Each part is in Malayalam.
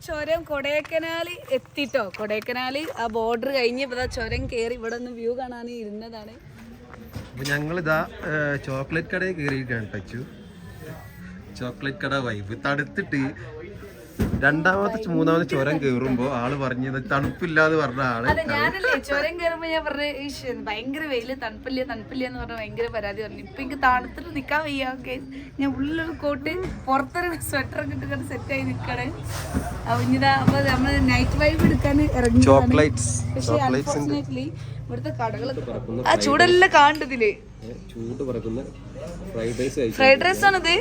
ചുരം കൊടൈക്കനാൽ എത്തിട്ടോ. കൊടൈക്കനാൽ ആ ബോർഡർ കഴിഞ്ഞ് ഇപ്പൊ ചുരം കയറി ഇവിടെ ഒന്ന് വ്യൂ കാണാൻ ഇരുന്നതാണ്. അപ്പൊ ഞങ്ങളിതാ ചോക്ലേറ്റ് കടയിൽ കയറിയിട്ടാണ് ടച്ചു. ചോക്ലേറ്റ് കട വൈബ് തടുത്തിട്ട് രണ്ടാമത്തെ മൂന്നാമത്തെ ചുരം കയറുമ്പോ ആള് പറഞ്ഞത് തണുപ്പില്ലാന്ന് പറഞ്ഞ ആള്. അതെ ഞാനല്ലേ ചുരം കയറുമ്പോ ഞാൻ പറഞ്ഞ ഭയങ്കര വെയില്, തണുപ്പില്ല എന്ന് പറഞ്ഞ ഭയങ്കര പരാതി പറഞ്ഞു. ഇപ്പൊ എനിക്ക് തണുത്തിട്ട് നിക്കാൻ വയ്യ. ഓക്കെ, ഞാൻ ഉള്ളിലൊരു കോട്ട് പുറത്തൊരു സ്വെറ്റർ ഒക്കെ ഇട്ടിട്ട് സെറ്റ് ആയി നിക്കണേ. അപ്പൊ നമ്മള് നൈറ്റ് വൈബ് എടുക്കാൻ ഇറങ്ങി. പക്ഷെ അൺഫോർച്ചുനേറ്റ്ലി ഇവിടുത്തെ കടകളൊക്കെ ആ ചൂടെല്ലാം കാണുന്നതില് ഫ്രൈഡ് റൈസ് ആണത്.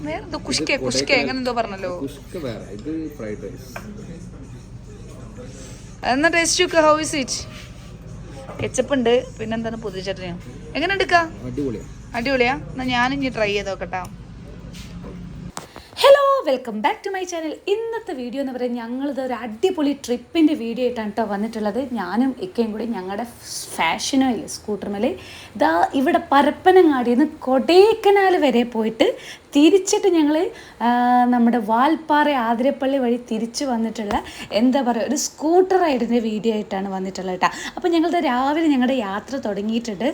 വേറെന്തോ കുഷ്ക എങ്ങനെ എന്തോ പറഞ്ഞല്ലോ. എന്നാ ടേസ്റ്റ് നോക്കുക. How is it? കെച്ചപ്പ് ഉണ്ട്, പിന്നെന്താണ് പുതിയ ചട്നിയോ. എങ്ങനെ എടുക്കാം? അടിപൊളിയാ. എന്നാ ഞാനിനി ട്രൈ ചെയ്ത് നോക്കട്ടാ. Hello, welcome back to my channel. ഇന്നത്തെ വീഡിയോ എന്ന് പറയുന്നത് ഞങ്ങളിത് ഒരു അടിപൊളി ട്രിപ്പിൻ്റെ വീഡിയോ ആയിട്ടാണ് കേട്ടോ വന്നിട്ടുള്ളത്. ഞാനും ഇക്കയും കൂടി ഞങ്ങളുടെ ഫാഷനോയിൽ സ്കൂട്ടർമേൽ ഇതാ ഇവിടെ പരപ്പനങ്ങാടിയിൽ നിന്ന് കൊടൈക്കനാൽ വരെ പോയിട്ട് തിരിച്ചിട്ട് ഞങ്ങൾ നമ്മുടെ വാൽപ്പാറ ആതിരപ്പള്ളി വഴി തിരിച്ച് വന്നിട്ടുള്ള എന്താ പറയുക ഒരു സ്കൂട്ടർ റൈഡിൻ്റെ വീഡിയോ ആയിട്ടാണ് വന്നിട്ടുള്ളത് കേട്ടോ. അപ്പോൾ ഞങ്ങളുടെ രാവിലെ ഞങ്ങളുടെ യാത്ര തുടങ്ങിയിട്ടുണ്ട്.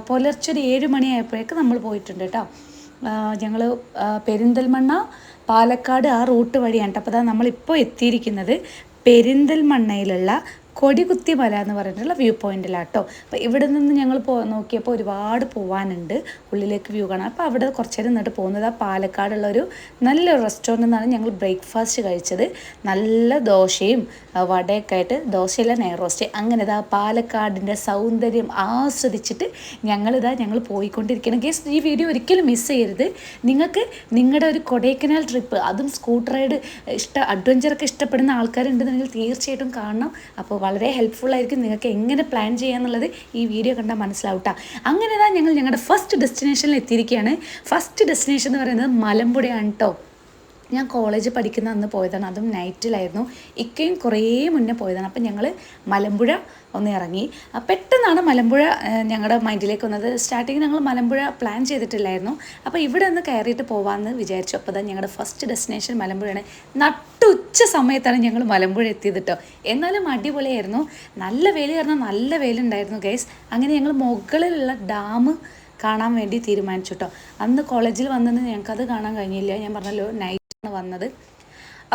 പുലർച്ചെ ഒരു 7 മണിയായപ്പോഴേക്ക് നമ്മൾ പോയിട്ടുണ്ട് കേട്ടോ. ഞങ്ങൾ പെരിന്തൽമണ്ണ പാലക്കാട് ആ റൂട്ട് വഴിയാണ് കേട്ടോ. അപ്പോൾ അതാ നമ്മളിപ്പോൾ എത്തിയിരിക്കുന്നത് പെരിന്തൽമണ്ണയിലുള്ള കൊടികുത്തി മല എന്ന് പറഞ്ഞിട്ടുള്ള വ്യൂ പോയിന്റിലാട്ടോ. അപ്പോൾ ഇവിടെ നിന്ന് ഞങ്ങൾ നോക്കിയപ്പോൾ ഒരുപാട് പോകാനുണ്ട്, ഉള്ളിലേക്ക് വ്യൂ കാണാം. അപ്പോൾ അവിടെ കുറച്ച് നേരം നിന്നിട്ട് പോകുന്നത് ആ പാലക്കാടുള്ളൊരു നല്ലൊരു റെസ്റ്റോറൻറ്റിൽ നിന്നാണ് ഞങ്ങൾ ബ്രേക്ക്ഫാസ്റ്റ് കഴിച്ചത്. നല്ല ദോശയും വടയൊക്കെ ആയിട്ട്, ദോശയില്ല നെയർ റോസ്റ്റ്. അങ്ങനെ ഇതാ പാലക്കാടിൻ്റെ സൗന്ദര്യം ആസ്വദിച്ചിട്ട് ഞങ്ങൾ പോയിക്കൊണ്ടിരിക്കണം. ഗേസ്, ഈ വീഡിയോ ഒരിക്കലും മിസ് ചെയ്യരുത്. നിങ്ങൾക്ക് നിങ്ങളുടെ ഒരു കൊടൈക്കനാൽ ട്രിപ്പ്, അതും സ്കൂട്ടർ റൈഡ് അഡ്വഞ്ചറൊക്കെ ഇഷ്ടപ്പെടുന്ന ആൾക്കാരുണ്ടെന്നുണ്ടെങ്കിൽ തീർച്ചയായിട്ടും കാണണം. അപ്പോൾ വളരെ ഹെൽപ്ഫുൾ ആയിരിക്കും. നിങ്ങൾക്ക് എങ്ങനെ പ്ലാൻ ചെയ്യാന്നുള്ളത് ഈ വീഡിയോ കണ്ടാൽ മനസ്സിലാവും കേട്ടോ. അങ്ങനെ തന്നെ ഞങ്ങളുടെ ഫസ്റ്റ് ഡെസ്റ്റിനേഷനിൽ എത്തിയിരിക്കുകയാണ്. ഫസ്റ്റ് ഡെസ്റ്റിനേഷൻ എന്ന് പറയുന്നത് മലമ്പുഴയാണ് കേട്ടോ. ഞാൻ കോളേജ് പഠിക്കുന്ന അന്ന് പോയതാണ്, അതും നൈറ്റിലായിരുന്നു. ഇക്കയും കുറേ മുന്നേ പോയതാണ്. അപ്പം ഞങ്ങൾ മലമ്പുഴ ഒന്ന് ഇറങ്ങി. പെട്ടെന്നാണ് മലമ്പുഴ ഞങ്ങളുടെ മൈൻഡിലേക്ക് വന്നത്. സ്റ്റാർട്ടിങ് ഞങ്ങൾ മലമ്പുഴ പ്ലാൻ ചെയ്തിട്ടില്ലായിരുന്നു. അപ്പോൾ ഇവിടെ ഒന്ന് കയറിയിട്ട് പോകാമെന്ന് വിചാരിച്ചു. അപ്പോൾ തന്നെ ഞങ്ങളുടെ ഫസ്റ്റ് ഡെസ്റ്റിനേഷൻ മലമ്പുഴയാണ്. നട്ടുച്ച സമയത്താണ് ഞങ്ങൾ മലമ്പുഴ എത്തിയത് കേട്ടോ. എന്നാലും അടിപൊളിയായിരുന്നു. നല്ല വെയിൽ കാരണം നല്ല വെയിലുണ്ടായിരുന്നു ഗൈസ്. അങ്ങനെ ഞങ്ങൾ മുകളിലുള്ള ഡാം കാണാൻ വേണ്ടി തീരുമാനിച്ചു കേട്ടോ. അന്ന് കോളേജിൽ വന്നത് ഞങ്ങൾക്കത് കാണാൻ കഴിഞ്ഞില്ല. ഞാൻ പറഞ്ഞല്ലോ നൈറ്റാണ് വന്നത്.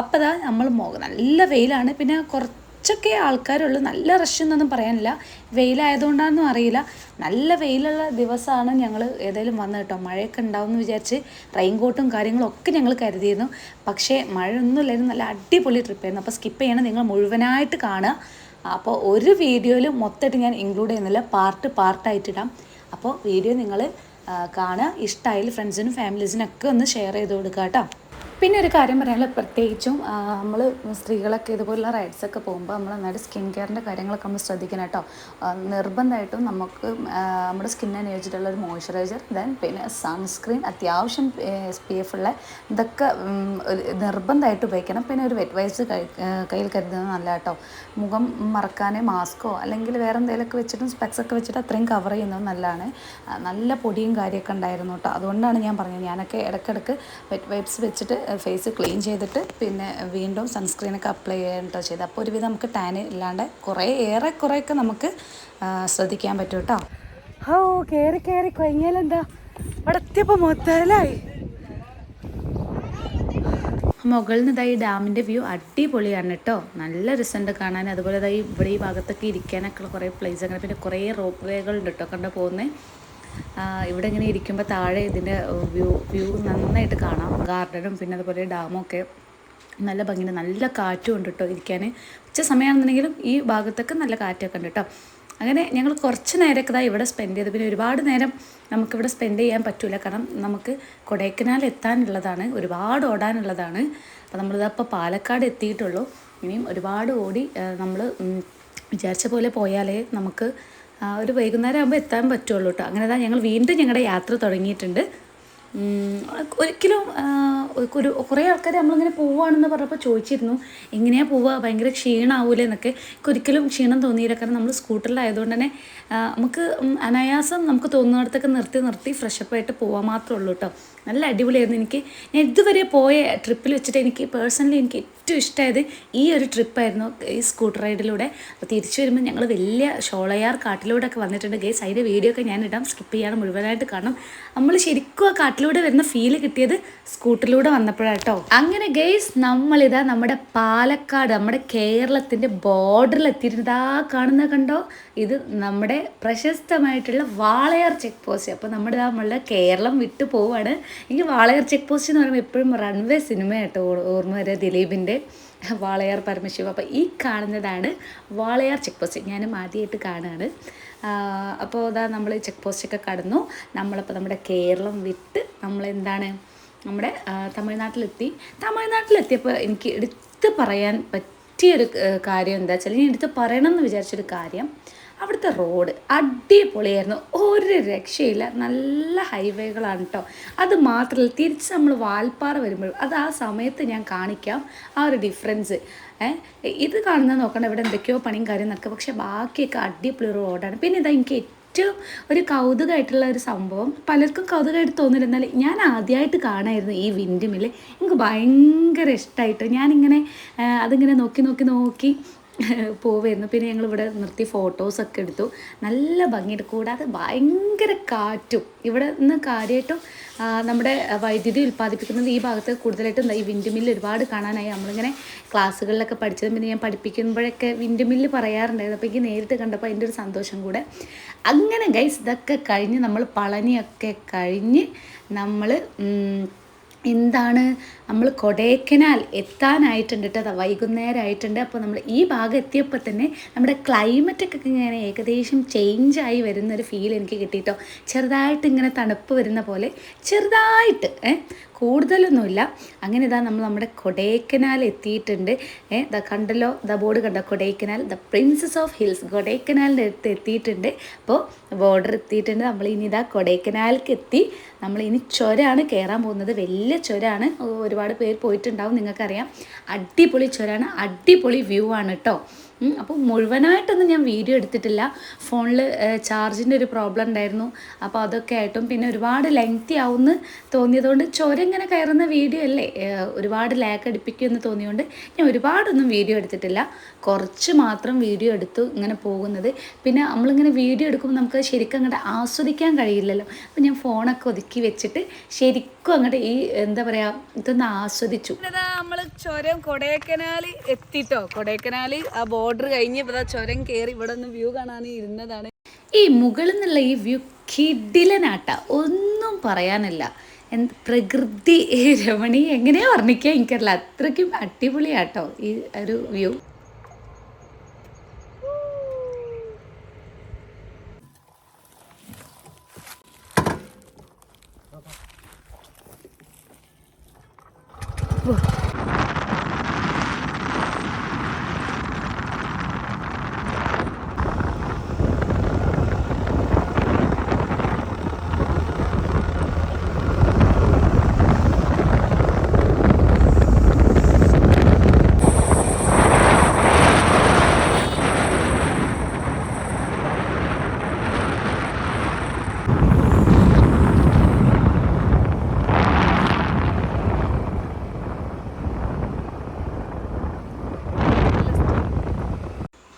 അപ്പോൾ അതാ നമ്മൾ നല്ല വെയിലാണ്. പിന്നെ കുറച്ചൊക്കെ ആൾക്കാരുള്ളൂ, നല്ല റഷ് എന്നൊന്നും പറയാനില്ല. വെയിലായതുകൊണ്ടാണെന്നും അറിയില്ല. നല്ല വെയിലുള്ള ദിവസമാണ് ഞങ്ങൾ ഏതായാലും വന്നത് കേട്ടോ. മഴയൊക്കെ ഉണ്ടാവുമെന്ന് വിചാരിച്ച് റെയിൻകോട്ടും കാര്യങ്ങളും ഒക്കെ ഞങ്ങൾ കരുതിയിരുന്നു. പക്ഷേ മഴയൊന്നുമില്ലായിരുന്നു. നല്ല അടിപൊളി ട്രിപ്പായിരുന്നു. അപ്പോൾ സ്കിപ്പ് ചെയ്യണം, നിങ്ങൾ മുഴുവനായിട്ട് കാണുക. അപ്പോൾ ഒരു വീഡിയോയിൽ മൊത്തമായിട്ട് ഞാൻ ഇൻക്ലൂഡ് ചെയ്യുന്നില്ല, പാർട്ടായിട്ടിടാം. അപ്പോൾ വീഡിയോ നിങ്ങൾ കാണുക. ഇഷ്ടമായാലും ഫ്രണ്ട്സിനും ഫാമിലീസിനൊക്കെ ഒന്ന് ഷെയർ ചെയ്ത് കൊടുക്കുക കേട്ടോ. പിന്നെ ഒരു കാര്യം പറയാനുള്ളത്, പ്രത്യേകിച്ചും നമ്മൾ സ്ത്രീകളൊക്കെ ഇതുപോലുള്ള റൈഡ്സൊക്കെ പോകുമ്പോൾ നമ്മൾ നന്നായിട്ട് സ്കിൻ കെയറിൻ്റെ കാര്യങ്ങളൊക്കെ നമ്മൾ ശ്രദ്ധിക്കണം കേട്ടോ. നിർബന്ധമായിട്ടും നമുക്ക് നമ്മുടെ സ്കിന്നിന് അനുയോജിച്ചിട്ടുള്ള ഒരു മോയ്സ്ചറൈസർ, പിന്നെ സൺസ്ക്രീൻ, അത്യാവശ്യം SPF ഉള്ള ഇതൊക്കെ നിർബന്ധമായിട്ട് ഉപയോഗിക്കണം. പിന്നെ ഒരു വെറ്റ് വൈപ്സ് കയ്യിൽ കരുതുന്നത് നല്ല കേട്ടോ. മുഖം മറക്കാൻ മാസ്കോ അല്ലെങ്കിൽ വേറെ എന്തെങ്കിലുമൊക്കെ വെച്ചിട്ടും സ്പെക്സൊക്കെ വെച്ചിട്ട് അത്രയും കവർ ചെയ്യുന്നത് നല്ലതാണ്. നല്ല പൊടിയും കാര്യമൊക്കെ ഉണ്ടായിരുന്നു കേട്ടോ. അതുകൊണ്ടാണ് ഞാൻ പറഞ്ഞത്, ഞാനൊക്കെ ഇടയ്ക്കിടയ്ക്ക് വെറ്റ് വൈപ്സ് വെച്ചിട്ട് ഫേസ് ക്ലീൻ ചെയ്തിട്ട് പിന്നെ വീണ്ടും സൺസ്ക്രീനൊക്കെ അപ്ലൈ ചെയ്യാട്ടോ ചെയ്ത്. അപ്പോൾ ഒരുവിധം നമുക്ക് ടാൻ ഇല്ലാണ്ട് കുറേയൊക്കെ നമുക്ക് ശ്രദ്ധിക്കാൻ പറ്റും കേട്ടോ. ഓ കയറി കഴിഞ്ഞാലെന്താ ഇവിടെ എത്തിയപ്പോൾ മൊത്തലായി. മുകളിൽ നിന്ന് ഇതായി ഡാമിൻ്റെ വ്യൂ അടിപൊളിയാണ് കേട്ടോ. നല്ല രസമുണ്ട് കാണാൻ. അതുപോലെ ഇതായി ഇവിടെ ഈ ഭാഗത്തൊക്കെ ഇരിക്കാനൊക്കെ കുറേ പ്ലേസ് അങ്ങനെ, പിന്നെ കുറേ റോപ്പ് വേകളുണ്ട് കേട്ടോ കണ്ടു പോകുന്നത്. ഇവിടെ ഇങ്ങനെ ഇരിക്കുമ്പോൾ താഴെ ഇതിൻ്റെ വ്യൂ നന്നായിട്ട് കാണാം. ഗാർഡനും പിന്നെ അതുപോലെ ഡാമൊക്കെ നല്ല ഭംഗിയുണ്ട്. നല്ല കാറ്റും ഉണ്ട് കേട്ടോ ഇരിക്കാൻ. ഉച്ച സമയമാണെന്നുണ്ടെങ്കിലും ഈ ഭാഗത്തൊക്കെ നല്ല കാറ്റൊക്കെ ഉണ്ട് കേട്ടോ. അങ്ങനെ ഞങ്ങൾ കുറച്ച് നേരമൊക്കെ ഇവിടെ സ്പെൻഡ് ചെയ്ത്, പിന്നെ ഒരുപാട് നേരം നമുക്കിവിടെ സ്പെൻഡ് ചെയ്യാൻ പറ്റില്ല. കാരണം നമുക്ക് കൊടൈക്കനാൽ എത്താനുള്ളതാണ്, ഒരുപാട് ഓടാനുള്ളതാണ്. അപ്പോൾ നമ്മളിതപ്പോൾ പാലക്കാട് എത്തിയിട്ടുള്ളൂ. ഇനിയും ഒരുപാട് ഓടി നമ്മൾ വിചാരിച്ച പോലെ പോയാലേ നമുക്ക് ഒരു വൈകുന്നേരം ആകുമ്പോൾ എത്താൻ പറ്റുള്ളൂ കേട്ടോ. അങ്ങനെ ഞങ്ങൾ വീണ്ടും ഞങ്ങളുടെ യാത്ര തുടങ്ങിയിട്ടുണ്ട്. ഒരിക്കലും കുറേ ആൾക്കാർ നമ്മളിങ്ങനെ പോവുകയാണെന്ന് പറഞ്ഞപ്പോൾ ചോദിച്ചിരുന്നു, എങ്ങനെയാണ് പോവുക, ഭയങ്കര ക്ഷീണമാവൂലേ എന്നൊക്കെ. ഒരിക്കലും ക്ഷീണം തോന്നിയില്ല. കാരണം നമ്മൾ സ്കൂട്ടറിലായതുകൊണ്ട് തന്നെ നമുക്ക് അനായാസം നമുക്ക് തോന്നുന്നിടത്തൊക്കെ നിർത്തി ഫ്രഷപ്പായിട്ട് പോകാൻ മാത്രമേ ഉള്ളൂ കേട്ടോ. നല്ല അടിപൊളിയായിരുന്നു. ഞാൻ ഇതുവരെ പോയ ട്രിപ്പിൽ വെച്ചിട്ട് എനിക്ക് പേഴ്സണലി എനിക്ക് ഏറ്റവും ഇഷ്ടമായത് ഈ ഒരു ട്രിപ്പായിരുന്നു, ഈ സ്കൂട്ടർ റൈഡിലൂടെ. അപ്പോൾ തിരിച്ചു വരുമ്പോൾ ഞങ്ങൾ വലിയ ഷോളയാർ കാട്ടിലൂടെ ഒക്കെ വന്നിട്ടുണ്ട് ഗൈസ്. അതിൻ്റെ വീഡിയോ ഒക്കെ ഞാൻ ഇടാം, സ്കിപ്പ് ചെയ്യാതെ മുഴുവനായിട്ട് കാണണം. നമ്മൾ ശരിക്കും ആ കാട്ടിലൂടെ വരുന്ന ഫീല് കിട്ടിയത് സ്കൂട്ടറിലൂടെ വന്നപ്പോഴാട്ടോ. അങ്ങനെ ഗൈസ് നമ്മളിതാ നമ്മുടെ പാലക്കാട്, നമ്മുടെ കേരളത്തിൻ്റെ ബോർഡറിൽ എത്തിയിരുന്നത്. ആ കാണുന്ന കണ്ടോ, ഇത് നമ്മുടെ പ്രശസ്തമായിട്ടുള്ള വാളയാർ ചെക്ക് പോസ്റ്റ്. അപ്പോൾ നമ്മളുടെ കേരളം വിട്ടു പോവാണ്. എനിക്ക് വാളയാർ ചെക്ക് പോസ്റ്റ് എന്ന് പറയുമ്പോൾ എപ്പോഴും റൺവേ സിനിമയായിട്ട് ഓർമ്മ വരിക, ദിലീപിൻ്റെ വാളയാർ പരമശിവ. അപ്പോൾ ഈ കാണുന്നതാണ് വാളയാർ ചെക്ക് പോസ്റ്റ്. ഞാനും ആദ്യമായിട്ട് കാണുകയാണ്. അപ്പോൾ ഇതാ നമ്മൾ ചെക്ക് പോസ്റ്റൊക്കെ കടന്നു. നമ്മളപ്പോൾ നമ്മുടെ കേരളം വിട്ട് നമ്മളെന്താണ് നമ്മുടെ തമിഴ്നാട്ടിലെത്തിയപ്പോൾ എനിക്ക് എടുത്ത് പറയാൻ പറ്റിയൊരു കാര്യം എന്താ വെച്ചാൽ, ഞാൻ എടുത്ത് പറയണം എന്ന് വിചാരിച്ചൊരു കാര്യം, അവിടുത്തെ റോഡ് അടിപൊളിയായിരുന്നു, ഒരു രക്ഷയില്ല. നല്ല ഹൈവേകളാണ് കേട്ടോ. അത് മാത്രമല്ല തിരിച്ച് നമ്മൾ വാൽപ്പാറ വരുമ്പോഴും അത് ആ സമയത്ത് ഞാൻ കാണിക്കാം ആ ഒരു ഡിഫറൻസ്. ഇത് കാണുന്നത് നോക്കണം, ഇവിടെ എന്തൊക്കെയോ പണിയും കാര്യം നടക്കുക, പക്ഷേ ബാക്കിയൊക്കെ അടിപൊളി റോഡാണ്. പിന്നെ ഇതാ എനിക്ക് ഏറ്റവും ഒരു കൗതുകമായിട്ടുള്ള ഒരു സംഭവം, പലർക്കും കൗതുകമായിട്ട് തോന്നില്ല, എന്നാൽ ഞാൻ ആദ്യമായിട്ട് കാണായിരുന്നു ഈ വിൻഡ് മില്ല്. എനിക്ക് ഭയങ്കര ഇഷ്ടമായിട്ട് ഞാനിങ്ങനെ അതിങ്ങനെ നോക്കി പോവായിരുന്നു. പിന്നെ ഞങ്ങളിവിടെ നിർത്തി ഫോട്ടോസൊക്കെ എടുത്തു. നല്ല ഭംഗിയുണ്ട്. കൂടാതെ ഭയങ്കര കാറ്റും. ഇവിടെ നിന്ന് കാര്യമായിട്ടും നമ്മുടെ വൈദ്യുതി ഉൽപ്പാദിപ്പിക്കുന്നത് ഈ ഭാഗത്ത് കൂടുതലായിട്ടും ഈ വിൻഡ് മില്ല് ഒരുപാട് കാണാനായി. നമ്മളിങ്ങനെ ക്ലാസ്സുകളിലൊക്കെ പഠിച്ചതും പിന്നെ ഞാൻ പഠിപ്പിക്കുമ്പോഴൊക്കെ വിൻഡ് മില്ല് പറയാറുണ്ടായിരുന്നു. അപ്പോൾ എനിക്ക് നേരിട്ട് കണ്ടപ്പോൾ അതിൻ്റെ ഒരു സന്തോഷം കൂടെ. അങ്ങനെ ഗൈസ് ഇതൊക്കെ കഴിഞ്ഞ് നമ്മൾ പളനിയൊക്കെ കഴിഞ്ഞ് നമ്മൾ കൊടൈക്കനാൽ എത്താനായിട്ടുണ്ട് കേട്ടോ. വൈകുന്നേരമായിട്ടുണ്ട്. അപ്പോൾ നമ്മൾ ഈ ഭാഗം എത്തിയപ്പോൾ തന്നെ നമ്മുടെ ക്ലൈമറ്റൊക്കെ ഇങ്ങനെ ഏകദേശം ചേഞ്ചായി വരുന്നൊരു ഫീൽ എനിക്ക് കിട്ടിയിട്ടോ. ചെറുതായിട്ട് ഇങ്ങനെ തണുപ്പ് വരുന്ന പോലെ, ചെറുതായിട്ട്, കൂടുതലൊന്നുമില്ല. അങ്ങനെ ഇതാ നമ്മൾ നമ്മുടെ കൊടൈക്കനാൽ എത്തിയിട്ടുണ്ട്. ഇതാ കണ്ടല്ലോ, ബോർഡ് കണ്ടോ, Kodaikanal the princess of hills, കൊടൈക്കനാലിൻ്റെ അടുത്ത് എത്തിയിട്ടുണ്ട്. അപ്പോൾ ബോർഡർ എത്തിയിട്ടുണ്ട്. നമ്മളിനി ഇതാ കൊടൈക്കനാലിലേക്ക് എത്തി. നമ്മളിനി ചുരമാണ് കയറാൻ പോകുന്നത്. വലിയ ചുരമാണ്, ഒരുപാട് പേര് പോയിട്ടുണ്ടാവും, നിങ്ങൾക്കറിയാം. അടിപൊളി ചുരമാണ്, അടിപൊളി വ്യൂ ആണ് കേട്ടോ. അപ്പോൾ മുഴുവനായിട്ടൊന്നും ഞാൻ വീഡിയോ എടുത്തിട്ടില്ല, ഫോണിൽ ചാർജിൻ്റെ ഒരു പ്രോബ്ലം ഉണ്ടായിരുന്നു. അപ്പോൾ അതൊക്കെ ആയിട്ടും പിന്നെ ഒരുപാട് ലെങ്തി ആവുമെന്ന് തോന്നിയതുകൊണ്ട്, ചുരം ഇങ്ങനെ കയറുന്ന വീഡിയോ അല്ലേ, ഒരുപാട് ലാഗ് അടിപ്പിക്കുമെന്ന് തോന്നിയതുകൊണ്ട് ഞാൻ ഒരുപാടൊന്നും വീഡിയോ എടുത്തിട്ടില്ല, കുറച്ച് മാത്രം വീഡിയോ എടുത്തു ഇങ്ങനെ പോകുന്നത്. പിന്നെ നമ്മളിങ്ങനെ വീഡിയോ എടുക്കുമ്പോൾ നമുക്ക് ശരിക്കും അങ്ങോട്ട് ആസ്വദിക്കാൻ കഴിയില്ലല്ലോ. അപ്പോൾ ഞാൻ ഫോണൊക്കെ ഒതുക്കി വെച്ചിട്ട് ശരിക്കും അങ്ങോട്ട് ഈ എന്താ പറയുക, ഇതൊന്ന് ആസ്വദിച്ചു. നമ്മൾ ചുരം കൊടൈക്കനാൽ എത്തിട്ടോ. കൊടൈക്കനാൽ ആ ബോർഡർ കഴിഞ്ഞ് ഇപ്പോൾ ചുരം കയറി ഇവിടെ ഒന്ന് വ്യൂ കാണാൻ ഇരുന്നതാണ്. ഈ മുകളിൽ നിന്നുള്ള ഈ വ്യൂ കിടിലനാട്ട, ഒന്നും പറയാനില്ല. പ്രകൃതി രമണീ എങ്ങനെയാ വർണ്ണിക്കുക എനിക്കറിയില്ല, അത്രയ്ക്കും അടിപൊളിയാട്ടോ ഈ ഒരു വ്യൂ.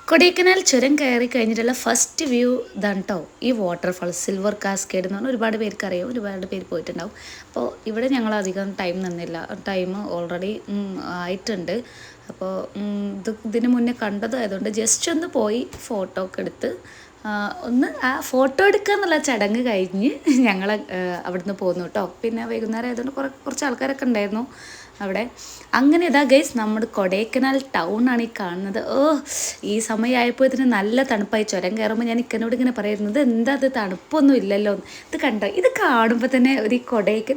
കൊടൈക്കനാൽ ചുരം കയറി കഴിഞ്ഞിട്ടുള്ള ഫസ്റ്റ് വ്യൂ ഇതാണ് കേട്ടോ. ഈ വാട്ടർഫാൾ സിൽവർ കാസ്കേഡ് എന്ന് പറഞ്ഞാൽ ഒരുപാട് പേർക്ക് അറിയാം, ഒരുപാട് പേര് പോയിട്ടുണ്ടാവും. അപ്പോൾ ഇവിടെ ഞങ്ങൾ അധികം ടൈം നിന്നില്ല, ടൈം ഓൾറെഡി ആയിട്ടുണ്ട്. അപ്പോൾ ഇതിന് മുന്നേ കണ്ടതായതുകൊണ്ട് ജസ്റ്റ് ഒന്ന് പോയി ഫോട്ടോ ഒക്കെ എടുത്ത് ഒന്ന് ആ ഫോട്ടോ എടുക്കുക എന്നുള്ള ചടങ്ങ് കഴിഞ്ഞ് ഞങ്ങൾ അവിടുന്ന് പോന്നു കേട്ടോ. പിന്നെ വൈകുന്നേരം ആയതുകൊണ്ട് കുറച്ച് ആൾക്കാരൊക്കെ ഉണ്ടായിരുന്നു അവിടെ. അങ്ങനെ ഇതാ ഗൈസ് നമ്മുടെ കൊടൈക്കനാൽ ടൗൺ ആണ് ഈ കാണുന്നത്. ഈ സമയമായപ്പോൾ ഇതിന് നല്ല തണുപ്പായി. ചുരം കയറുമ്പോൾ ഞാൻ ഇക്കനോട് ഇങ്ങനെ പറയുന്നത്, എന്താ അത് തണുപ്പൊന്നും ഇല്ലല്ലോ. ഇത് കണ്ടോ, ഇത് കാണുമ്പോൾ തന്നെ ഒരു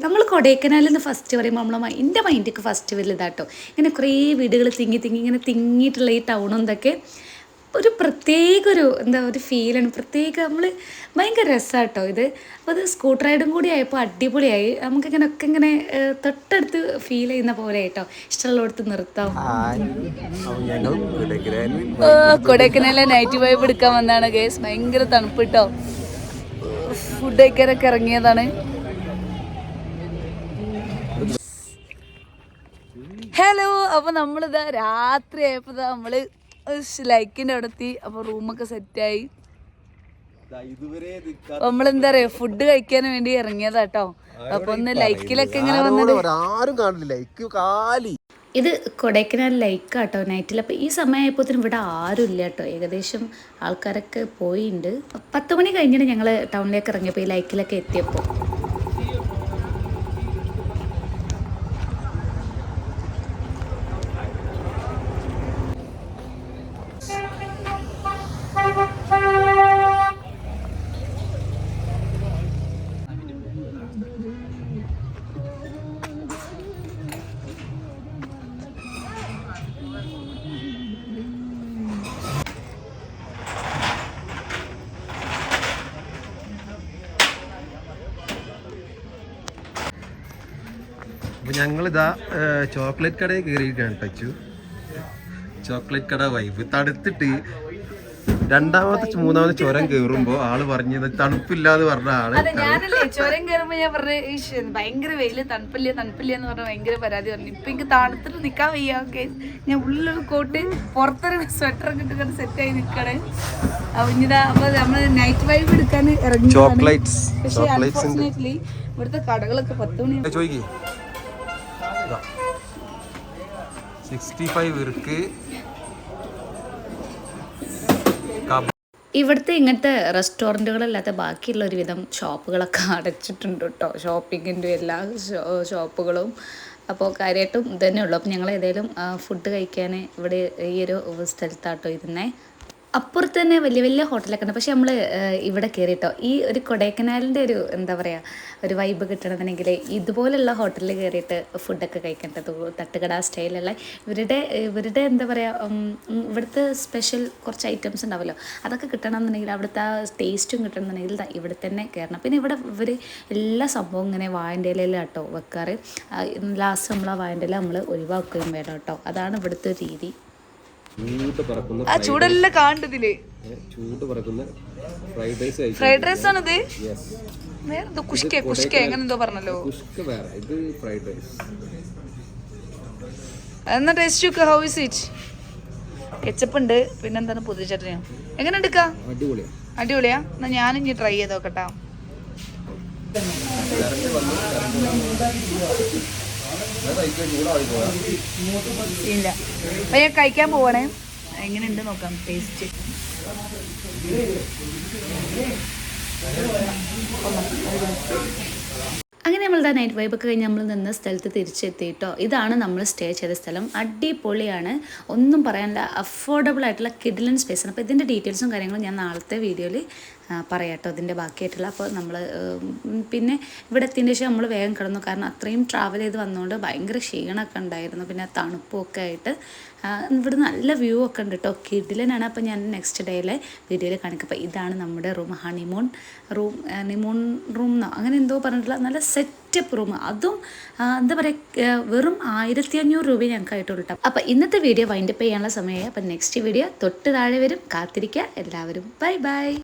നമ്മൾ കൊടൈക്കനാലിൽ നിന്ന് ഫസ്റ്റ് പറയുമ്പോൾ എൻ്റെ മൈൻഡൊക്കെ ഫസ്റ്റ് വലുതാട്ടോ. ഇങ്ങനെ കുറേ വീടുകൾ തിങ്ങി ഇങ്ങനെ തിങ്ങിയിട്ടുള്ള ഈ ടൗണും ഇതൊക്കെ ഒരു പ്രത്യേക ഒരു ഫീലാണ്, നമ്മൾ ഭയങ്കര രസമാട്ടോ ഇത്. അപ്പോൾ അത് സ്കൂട്ടർ റൈഡും കൂടി ആയപ്പോൾ അടിപൊളിയായി. ഇങ്ങനെ തൊട്ടടുത്ത് ഫീൽ ചെയ്യുന്ന പോലെ ആയിട്ടോ. ഇഷ്ടമുള്ളടത്ത് നിർത്താം. കൊടൈക്കനാലിലെ നൈറ്റ് വൈബ് എടുക്കാൻ വന്നതാണ് ഗേസ്. ഭയങ്കര തണുപ്പ് കേട്ടോ. ഫുഡ് കഴിക്കാനൊക്കെ ഇറങ്ങിയതാണ്. ഹലോ, അപ്പോൾ നമ്മളിതാ രാത്രി ആയപ്പോൾ നമ്മള് ലൈക്കിൻ്റെ അവിടെ എത്തി. അപ്പോൾ റൂമൊക്കെ സെറ്റായി. നമ്മളെന്താ പറയാ, ഫുഡ് കഴിക്കാൻ വേണ്ടി ഇറങ്ങിയതാട്ടോ. അപ്പൊ ഒന്ന് ലൈക്കിലൊക്കെ ഇങ്ങനെ വന്നത്. ഇത് കൊടൈക്കനാൽ ലൈക്കാട്ടോ നൈറ്റിൽ. അപ്പോൾ ഈ സമയമായപ്പോഴത്തേനും ഇവിടെ ആരും ഇല്ല കേട്ടോ. ഏകദേശം ആൾക്കാരൊക്കെ പോയിട്ടുണ്ട്. 10 മണി കഴിഞ്ഞിട്ട് ഞങ്ങൾ ടൗണിലേക്ക് ഇറങ്ങിയപ്പോൾ ഈ ലൈക്കിലൊക്കെ എത്തിയപ്പോൾ. അപ്പോൾ ഞങ്ങളിതാ ചോക്ലേറ്റ് കടയിൽ കയറിയിരിക്കുകയാണ് ടച്ചു. ചോക്ലേറ്റ് കട വൈബ് തടുത്തിട്ട് രണ്ടാമത്തെ മൂന്നാമത്തെ ചുരം കയറുമ്പോൾ ആള് പറഞ്ഞത് തണുപ്പില്ലാന്ന് പറഞ്ഞ ആള്. അതെ, ഞാനല്ലേ ചുരം കയറുമ്പോ ഞാൻ പറഞ്ഞു ഭയങ്കര വെയില്, തണുപ്പില്ല എന്ന് പറഞ്ഞ ഭയങ്കര പരാതി പറഞ്ഞു. ഇപ്പൊ എനിക്ക് തണുത്തിട്ട് നിക്കാൻ വയ്യ. ഞാൻ ഉള്ളൊരു കോട്ട് പുറത്തൊരു സ്വെറ്ററൊക്കെ ഇട്ട് സെറ്റായി നിക്കണേ. അപ്പൊ നമ്മള് നൈറ്റ് വൈബ് എടുക്കാൻ ഇറങ്ങി. പക്ഷെ അൺഫോർച്ചുനേറ്റ്ലി ഇവിടുത്തെ കടകളൊക്കെ 10 മണി. ചോദിക്കേ 65 ഇருக்கு. ഇവിടുത്തെ ഇങ്ങനത്തെ റെസ്റ്റോറൻറ്റുകളല്ലാത്ത ബാക്കിയുള്ള ഒരുവിധം ഷോപ്പുകളൊക്കെ അടച്ചിട്ടുണ്ട് കേട്ടോ. ഷോപ്പിങ്ങിൻ്റെ എല്ലാ ഷോപ്പുകളും. അപ്പോൾ കാര്യമായിട്ടും ഇതന്നെ ഉള്ളൂ. അപ്പോൾ ഞങ്ങൾ ഏതെങ്കിലും ഫുഡ് കഴിക്കാൻ ഇവിടെ ഈ ഒരു സ്ഥലത്താട്ടോ ഇരുന്നേ. അപ്പുറത്ത് തന്നെ വലിയ വലിയ ഹോട്ടലൊക്കെ ഉണ്ട്. പക്ഷെ നമ്മൾ ഇവിടെ കയറിയിട്ടോ ഈ ഒരു കൊടൈക്കനാലിൻ്റെ ഒരു എന്താ പറയുക ഒരു വൈബ് കിട്ടണമെന്നുണ്ടെങ്കിൽ ഇതുപോലുള്ള ഹോട്ടലിൽ കയറിയിട്ട് ഫുഡൊക്കെ കഴിക്കേണ്ടത്. തട്ടുകട സ്റ്റൈലുള്ള ഇവരുടെ എന്താ പറയുക ഇവിടുത്തെ സ്പെഷ്യൽ കുറച്ച് ഐറ്റംസ് ഉണ്ടാവുമല്ലോ, അതൊക്കെ കിട്ടണമെന്നുണ്ടെങ്കിൽ അവിടുത്തെ ആ ടേസ്റ്റും കിട്ടണമെന്നുണ്ടെങ്കിൽ ഇവിടെ തന്നെ കയറണം. പിന്നെ ഇവിടെ ഇവർ എല്ലാ സംഭവവും ഇങ്ങനെ വാഴൻ്റെ ഇലയിലാട്ടോ വെക്കാറ്. ലാസ്റ്റ് നമ്മൾ ആ വാഴൻ്റെ ഇല നമ്മൾ ഒഴിവാക്കുകയും വേണം കേട്ടോ. അതാണ് ഇവിടുത്തെ രീതി. ആ ചൂടെല്ലാം കാണുന്നതില് ഫ്രൈഡ് റൈസ് ആണിത്. വേറെന്തോ കുഷ്ക എങ്ങനെ എന്തോ പറഞ്ഞല്ലോ. എന്നാ ടേസ്റ്റ് നോക്ക്. How is it? കെച്ചപ്പ് ഉണ്ട്, പിന്നെന്താണ് പുതിയ ചട്നിയോ. എങ്ങനെ എടുക്കാ? അടിപൊളിയാ. എന്നാ ഞാനും ഇനി ട്രൈ ചെയ്ത് നോക്കട്ടാ. ഇല്ല, അപ്പൊ ഞാൻ കഴിക്കാൻ പോവാണേ. എങ്ങനെയുണ്ട് നോക്കാം ടേസ്റ്റ്. അങ്ങനെ നമ്മളുടെ നൈറ്റ് വൈബൊക്കെ കഴിഞ്ഞ് നമ്മൾ നിന്ന സ്ഥലത്ത് തിരിച്ചെത്തിയിട്ടോ. ഇതാണ് നമ്മൾ സ്റ്റേ ചെയ്ത സ്ഥലം. അടിപൊളിയാണ്, ഒന്നും പറയാനില്ല. അഫോർഡബിൾ ആയിട്ടുള്ള കിഡിലൻ സ്പേസാണ്. അപ്പോൾ ഇതിൻ്റെ ഡീറ്റെയിൽസും കാര്യങ്ങളും ഞാൻ നാളത്തെ വീഡിയോയിൽ പറയാം കേട്ടോ, ഇതിൻ്റെ ബാക്കിയായിട്ടുള്ള. അപ്പോൾ നമ്മൾ പിന്നെ ഇവിടെ എത്തിയതിന് ശേഷം നമ്മൾ വേഗം കിടന്നു. കാരണം അത്രയും ട്രാവൽ ചെയ്ത് വന്നുകൊണ്ട് ഭയങ്കര ക്ഷീണമൊക്കെ ഉണ്ടായിരുന്നു. പിന്നെ തണുപ്പൊക്കെ ആയിട്ട് ഇവിടെ നല്ല വ്യൂ ഒക്കെ ഉണ്ട് കേട്ടോ. കിഡിലനാണ്. അപ്പോൾ ഞാൻ നെക്സ്റ്റ് ഡേയിലെ വീഡിയോയിൽ കാണിക്കും. അപ്പോൾ ഇതാണ് നമ്മുടെ റൂം. ഹണിമൂൺ റൂം എന്നോ അങ്ങനെ എന്തോ പറഞ്ഞിട്ടുള്ള നല്ല സെറ്റപ്പ് റൂം. അതും എന്താ പറയുക വെറും 1500 രൂപ ഞങ്ങൾക്ക് ആയിട്ടുള്ളൂ കേട്ടോ. അപ്പോൾ ഇന്നത്തെ വീഡിയോ വൈൻഡപ്പ് ചെയ്യാനുള്ള സമയമായി. അപ്പോൾ നെക്സ്റ്റ് വീഡിയോ തൊട്ട് താഴെ വരും, കാത്തിരിക്കുക എല്ലാവരും. Bye bye.